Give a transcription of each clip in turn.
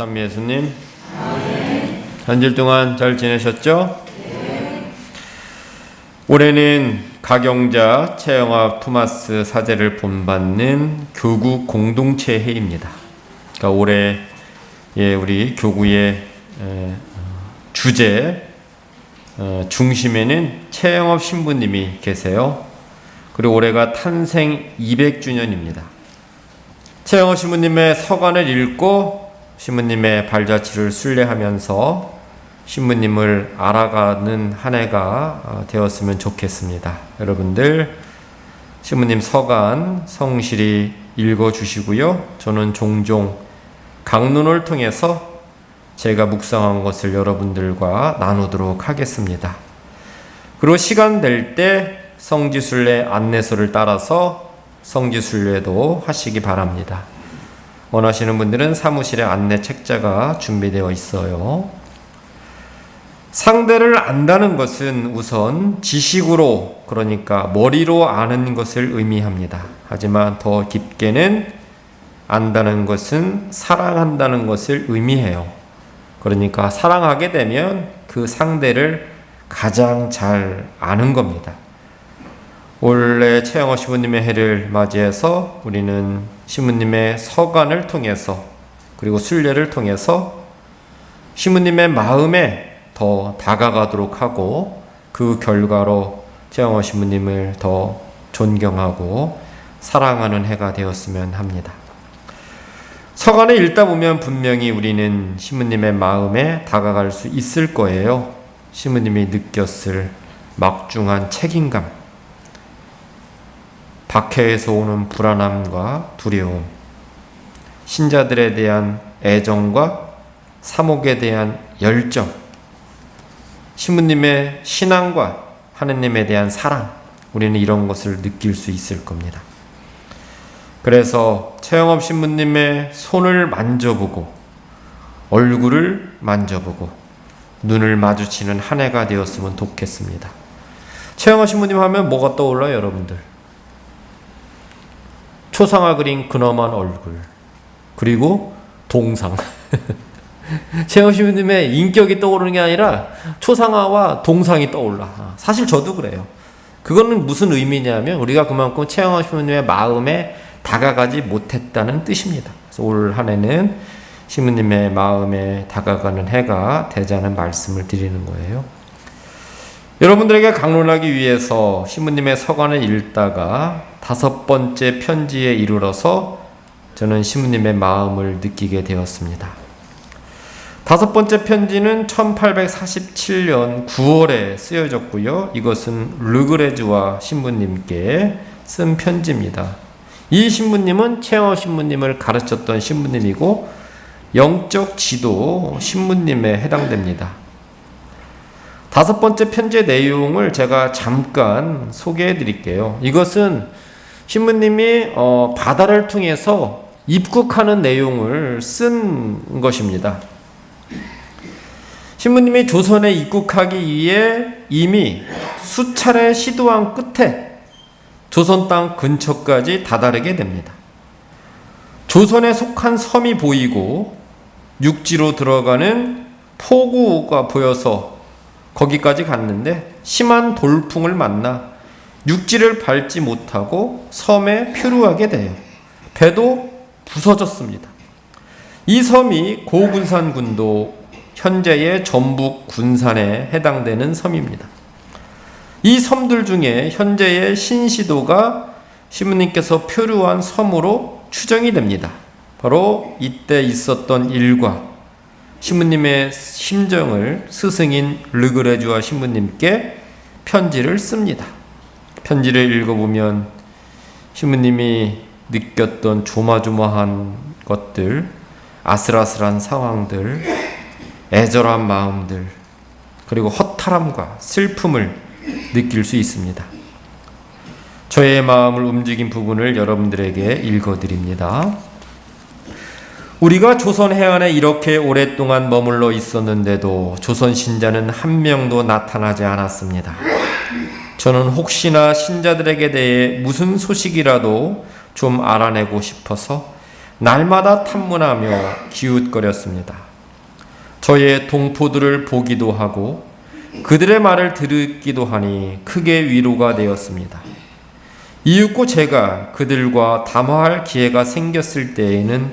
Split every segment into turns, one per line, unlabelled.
찬미 예수님, 한 주일 동안 잘 지내셨죠? 올해는 가경자 최영학 토마스 사제를 본받는 교구 공동체 해입니다. 그러니까 올해 우리 교구의 주제 중심에는 최영업 신부님이 계세요. 그리고 올해가 탄생 200주년입니다. 최영업 신부님의 서간을 읽고 신부님의 발자취를 순례하면서 신부님을 알아가는 한 해가 되었으면 좋겠습니다. 여러분들 신부님 서간 성실히 읽어주시고요. 저는 종종 강론을 통해서 제가 묵상한 것을 여러분들과 나누도록 하겠습니다. 그리고 시간 될 때 성지순례 안내서를 따라서 성지순례도 하시기 바랍니다. 원하시는 분들은 사무실에 안내 책자가 준비되어 있어요. 상대를 안다는 것은 우선 지식으로, 그러니까 머리로 아는 것을 의미합니다. 하지만 더 깊게는 안다는 것은 사랑한다는 것을 의미해요. 그러니까 사랑하게 되면 그 상대를 가장 잘 아는 겁니다. 올해 최영호 신부님의 해를 맞이해서 우리는 신부님의 서간을 통해서 그리고 순례를 통해서 신부님의 마음에 더 다가가도록 하고 그 결과로 최영호 신부님을 더 존경하고 사랑하는 해가 되었으면 합니다. 서간을 읽다 보면 분명히 우리는 신부님의 마음에 다가갈 수 있을 거예요. 신부님이 느꼈을 막중한 책임감, 박해에서 오는 불안함과 두려움, 신자들에 대한 애정과 사목에 대한 열정, 신부님의 신앙과 하느님에 대한 사랑, 우리는 이런 것을 느낄 수 있을 겁니다. 그래서 최영업 신부님의 손을 만져보고 얼굴을 만져보고 눈을 마주치는 한 해가 되었으면 좋겠습니다. 최영업 신부님 하면 뭐가 떠올라요, 여러분들? 초상화 그린 근엄한 얼굴, 그리고 동상. 최영업 신부님의 인격이 떠오르는 게 아니라 초상화와 동상이 떠올라. 사실 저도 그래요. 그거는 무슨 의미냐면 우리가 그만큼 최영업 신부님의 마음에 다가가지 못했다는 뜻입니다. 그래서 올 한 해는 신부님의 마음에 다가가는 해가 되자는 말씀을 드리는 거예요. 여러분들에게 강론하기 위해서 신부님의 서간을 읽다가 5번째 편지에 이르러서 저는 신부님의 마음을 느끼게 되었습니다. 5번째 편지는 1847년 9월에 쓰여졌고요. 이것은 르그레즈와 신부님께 쓴 편지입니다. 이 신부님은 최영업 신부님을 가르쳤던 신부님이고 영적 지도 신부님에 해당됩니다. 5번째 편지의 내용을 제가 잠깐 소개해 드릴게요. 이것은 신부님이 바다를 통해서 입국하는 내용을 쓴 것입니다. 신부님이 조선에 입국하기 위해 이미 수차례 시도한 끝에 조선 땅 근처까지 다다르게 됩니다. 조선에 속한 섬이 보이고 육지로 들어가는 포구가 보여서 거기까지 갔는데 심한 돌풍을 만나 육지를 밟지 못하고 섬에 표류하게 돼요. 배도 부서졌습니다. 이 섬이 고군산군도, 현재의 전북 군산에 해당되는 섬입니다. 이 섬들 중에 현재의 신시도가 신부님께서 표류한 섬으로 추정이 됩니다. 바로 이때 있었던 일과 신부님의 심정을 스승인 르그레즈와 신부님께 편지를 씁니다. 편지를 읽어보면 신부님이 느꼈던 조마조마한 것들, 아슬아슬한 상황들, 애절한 마음들, 그리고 허탈함과 슬픔을 느낄 수 있습니다. 저의 마음을 움직인 부분을 여러분들에게 읽어드립니다. 우리가 조선 해안에 이렇게 오랫동안 머물러 있었는데도 조선 신자는 한 명도 나타나지 않았습니다. 저는 혹시나 신자들에게 대해 무슨 소식이라도 좀 알아내고 싶어서 날마다 탐문하며 기웃거렸습니다. 저의 동포들을 보기도 하고 그들의 말을 듣기도 하니 크게 위로가 되었습니다. 이윽고 제가 그들과 담화할 기회가 생겼을 때에는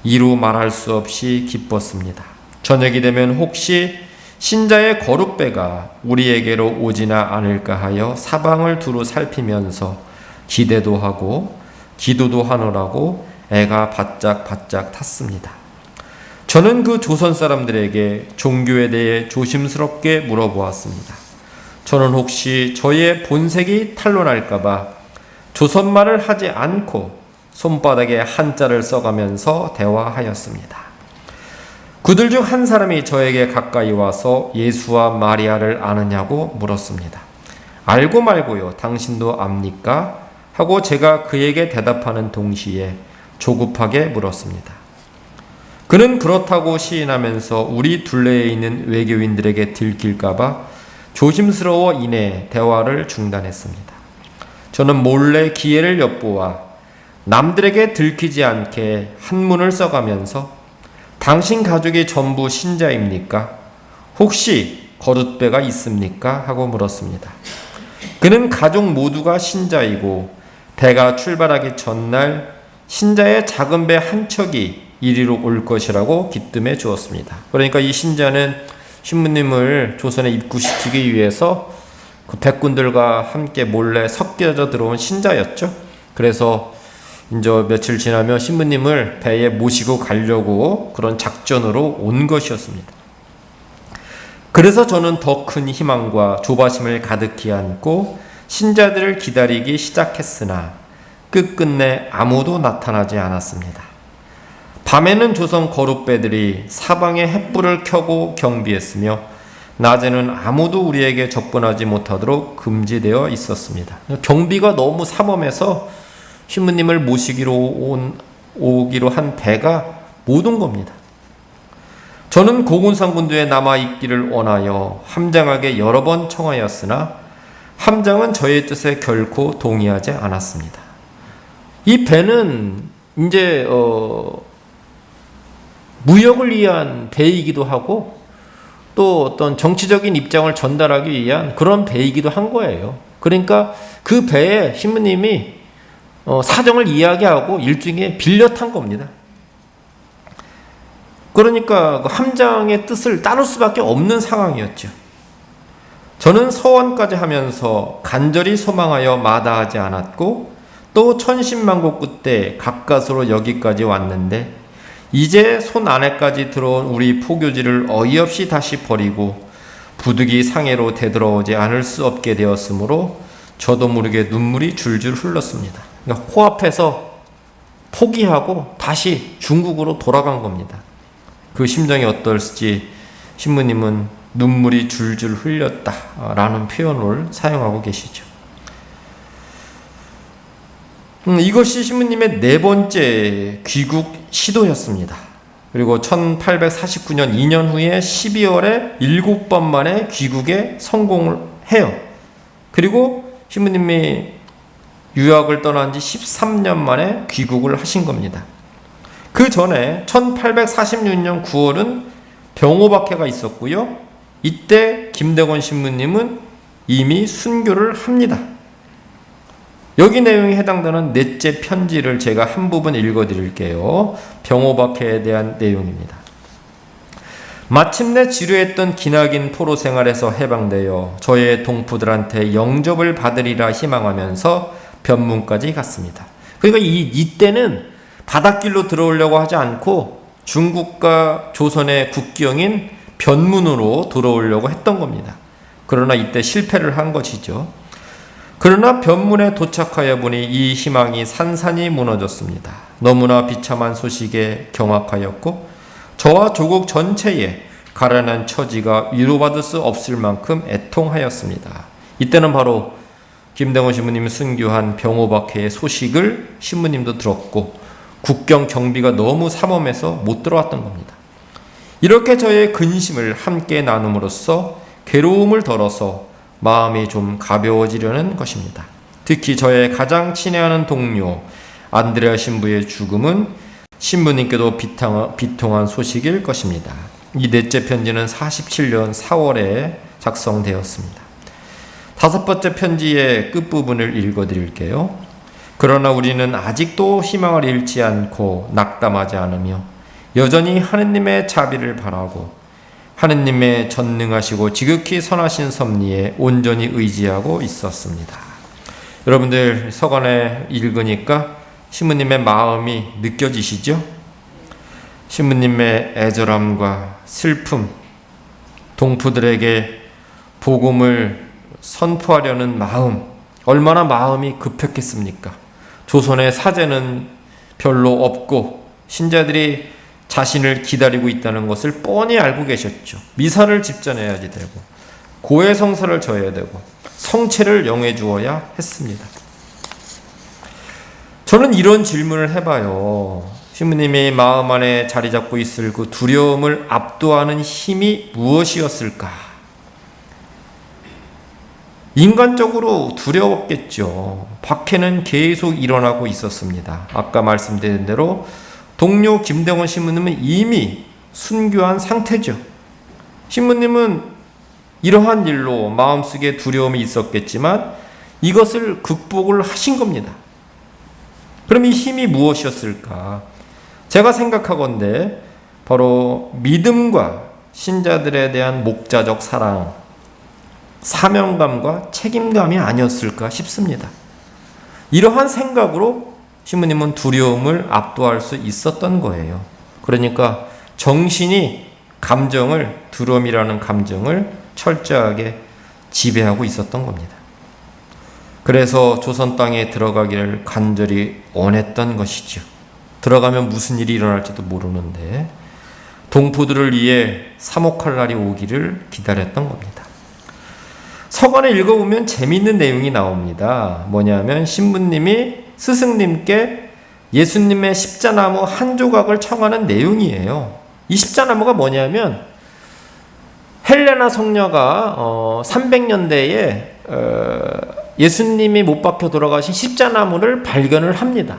이루 말할 수 없이 기뻤습니다. 저녁이 되면 혹시 신자의 거룩배가 우리에게로 오지나 않을까 하여 사방을 두루 살피면서 기대도 하고 기도도 하느라고 애가 바짝바짝 탔습니다. 저는 그 조선 사람들에게 종교에 대해 조심스럽게 물어보았습니다. 저는 혹시 저의 본색이 탄로날까봐 조선말을 하지 않고 손바닥에 한자를 써가면서 대화하였습니다. 그들 중 한 사람이 저에게 가까이 와서 예수와 마리아를 아느냐고 물었습니다. 알고 말고요. 당신도 압니까? 하고 제가 그에게 대답하는 동시에 조급하게 물었습니다. 그는 그렇다고 시인하면서 우리 둘레에 있는 외교인들에게 들킬까봐 조심스러워 이내 대화를 중단했습니다. 저는 몰래 기회를 엿보아 남들에게 들키지 않게 한문을 써가면서 당신 가족이 전부 신자입니까? 혹시 거룻배가 있습니까? 하고 물었습니다. 그는 가족 모두가 신자이고 배가 출발하기 전날 신자의 작은 배 한 척이 이리로 올 것이라고 기뜸해 주었습니다. 그러니까 이 신자는 신부님을 조선에 입국시키기 위해서 그 백군들과 함께 몰래 섞여져 들어온 신자였죠. 그래서 이제 며칠 지나면 신부님을 배에 모시고 가려고 그런 작전으로 온 것이었습니다. 그래서 저는 더 큰 희망과 조바심을 가득히 안고 신자들을 기다리기 시작했으나 끝끝내 아무도 나타나지 않았습니다. 밤에는 조선 거룻배들이 사방에 횃불을 켜고 경비했으며 낮에는 아무도 우리에게 접근하지 못하도록 금지되어 있었습니다. 경비가 너무 삼엄해서 신부님을 모시기로 오기로 한 배가 못 온 겁니다. 저는 고군산군도에 남아있기를 원하여 함장에게 여러 번 청하였으나 함장은 저의 뜻에 결코 동의하지 않았습니다. 이 배는 이제 무역을 위한 배이기도 하고 또 어떤 정치적인 입장을 전달하기 위한 그런 배이기도 한 거예요. 그러니까 그 배에 신부님이 사정을 이야기하고 일종의 빌려 탄 겁니다. 그러니까 그 함장의 뜻을 따를 수밖에 없는 상황이었죠. 저는 서원까지 하면서 간절히 소망하여 마다하지 않았고 또 천신만고 끝에 가까스로 여기까지 왔는데 이제 손 안에까지 들어온 우리 포교지를 어이없이 다시 버리고 부득이 상해로 되돌아오지 않을 수 없게 되었으므로 저도 모르게 눈물이 줄줄 흘렀습니다. 그러니까 코앞에서 포기하고 다시 중국으로 돌아간 겁니다. 그 심정이 어떨지 신부님은 눈물이 줄줄 흘렸다라는 표현을 사용하고 계시죠. 이것이 신부님의 네 번째 귀국 시도였습니다. 그리고 1849년 2년 후에 12월에 7번 만에 귀국에 성공을 해요. 그리고 신부님이 유학을 떠난 지 13년 만에 귀국을 하신 겁니다. 그 전에 1846년 9월은 병호박해가 있었고요. 이때 김대건 신부님은 이미 순교를 합니다. 여기 내용에 해당되는 넷째 편지를 제가 한 부분 읽어드릴게요. 병호박해에 대한 내용입니다. 마침내 지루했던 기나긴 포로 생활에서 해방되어 저의 동포들한테 영접을 받으리라 희망하면서 변문까지 갔습니다. 그러니까 이때는 바닷길로 들어오려고 하지 않고 중국과 조선의 국경인 변문으로 들어오려고 했던 겁니다. 그러나 이때 실패를 한 것이죠. 그러나 변문에 도착하여 보니 이 희망이 산산이 무너졌습니다. 너무나 비참한 소식에 경악하였고 저와 조국 전체에 가련한 처지가 위로받을 수 없을 만큼 애통하였습니다. 이때는 바로 김대건 신부님이 순교한 병호박해의 소식을 신부님도 들었고 국경 경비가 너무 삼엄해서 못 들어왔던 겁니다. 이렇게 저의 근심을 함께 나눔으로써 괴로움을 덜어서 마음이 좀 가벼워지려는 것입니다. 특히 저의 가장 친애하는 동료 안드레아 신부의 죽음은 신부님께도 비통한 소식일 것입니다. 이 넷째 편지는 47년 4월에 작성되었습니다. 다섯 번째 편지의 끝부분을 읽어드릴게요. 그러나 우리는 아직도 희망을 잃지 않고 낙담하지 않으며 여전히 하느님의 자비를 바라고 하느님의 전능하시고 지극히 선하신 섭리에 온전히 의지하고 있었습니다. 여러분들 서간에 읽으니까 신부님의 마음이 느껴지시죠? 신부님의 애절함과 슬픔, 동포들에게 복음을 선포하려는 마음, 얼마나 마음이 급했겠습니까? 조선의 사제는 별로 없고 신자들이 자신을 기다리고 있다는 것을 뻔히 알고 계셨죠. 미사를 집전해야지 되고 고해성사를 져야 되고 성체를 영해 주어야 했습니다. 저는 이런 질문을 해봐요. 신부님이 마음 안에 자리 잡고 있을 그 두려움을 압도하는 힘이 무엇이었을까? 인간적으로 두려웠겠죠. 박해는 계속 일어나고 있었습니다. 아까 말씀드린 대로 동료 김대원 신부님은 이미 순교한 상태죠. 신부님은 이러한 일로 마음속에 두려움이 있었겠지만 이것을 극복을 하신 겁니다. 그럼 이 힘이 무엇이었을까? 제가 생각하건대 바로 믿음과 신자들에 대한 목자적 사랑, 사명감과 책임감이 아니었을까 싶습니다. 이러한 생각으로 신부님은 두려움을 압도할 수 있었던 거예요. 그러니까 정신이 감정을, 두려움이라는 감정을 철저하게 지배하고 있었던 겁니다. 그래서 조선 땅에 들어가기를 간절히 원했던 것이죠. 들어가면 무슨 일이 일어날지도 모르는데 동포들을 위해 사목할 날이 오기를 기다렸던 겁니다. 서간을 읽어보면 재미있는 내용이 나옵니다. 뭐냐면 신부님이 스승님께 예수님의 십자나무 한 조각을 청하는 내용이에요. 이 십자나무가 뭐냐면 헬레나 성녀가 300년대에 예수님이 못 박혀 돌아가신 십자나무를 발견을 합니다.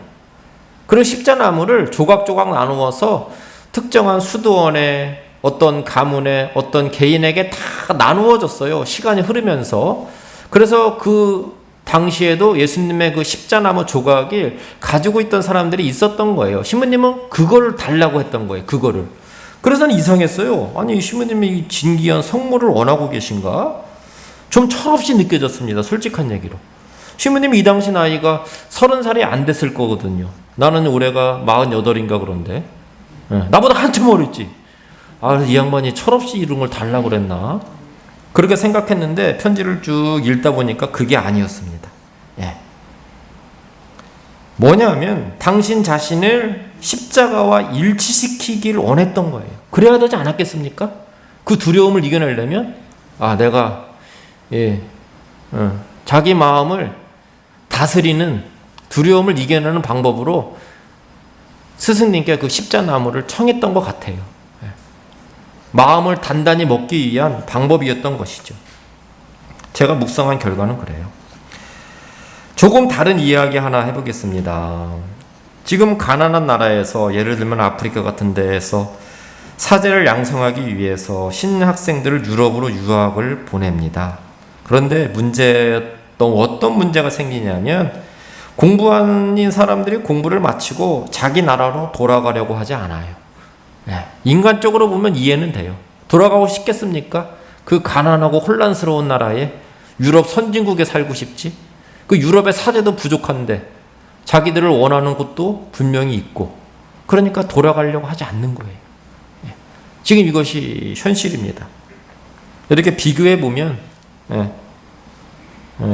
그리고 십자나무를 조각조각 나누어서 특정한 수도원에 어떤 가문에 어떤 개인에게 다 나누어졌어요. 시간이 흐르면서. 그래서 그 당시에도 예수님의 그 십자나무 조각을 가지고 있던 사람들이 있었던 거예요. 신부님은 그거를 달라고 했던 거예요. 그거를. 그래서 이상했어요. 아니 신부님이 진귀한 성물을 원하고 계신가? 좀 철없이 느껴졌습니다. 솔직한 얘기로. 신부님이 이 당시 나이가 30살이 안 됐을 거거든요. 나는 올해가 48인가 그런데 나보다 한참 어렸지. 이 양반이 철없이 이런 걸 달라고 그랬나? 그렇게 생각했는데 편지를 쭉 읽다 보니까 그게 아니었습니다. 뭐냐면 당신 자신을 십자가와 일치시키기를 원했던 거예요. 그래야 되지 않았겠습니까? 그 두려움을 이겨내려면 내가 자기 마음을 다스리는 두려움을 이겨내는 방법으로 스승님께 그 십자나무를 청했던 것 같아요. 마음을 단단히 먹기 위한 방법이었던 것이죠. 제가 묵상한 결과는 그래요. 조금 다른 이야기 하나 해보겠습니다. 지금 가난한 나라에서 예를 들면 아프리카 같은 데에서 사제를 양성하기 위해서 신학생들을 유럽으로 유학을 보냅니다. 그런데 어떤 문제가 생기냐면 공부하는 사람들이 공부를 마치고 자기 나라로 돌아가려고 하지 않아요. 인간적으로 보면 이해는 돼요. 돌아가고 싶겠습니까? 그 가난하고 혼란스러운 나라에 유럽 선진국에 살고 싶지? 그 유럽의 사제도 부족한데 자기들을 원하는 곳도 분명히 있고 그러니까 돌아가려고 하지 않는 거예요. 지금 이것이 현실입니다. 이렇게 비교해 보면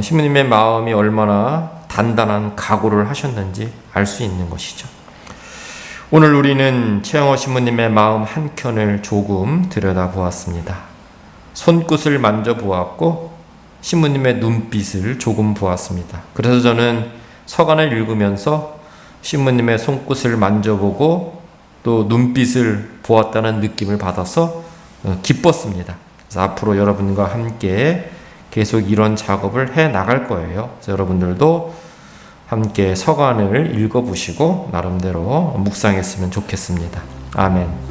신부님의 마음이 얼마나 단단한 각오를 하셨는지 알 수 있는 것이죠. 오늘 우리는 최영호 신부님의 마음 한켠을 조금 들여다보았습니다. 손끝을 만져보았고 신부님의 눈빛을 조금 보았습니다. 그래서 저는 서간을 읽으면서 신부님의 손끝을 만져보고 또 눈빛을 보았다는 느낌을 받아서 기뻤습니다. 그래서 앞으로 여러분과 함께 계속 이런 작업을 해 나갈 거예요. 그래서 여러분들도 함께 서간을 읽어보시고 나름대로 묵상했으면 좋겠습니다. 아멘.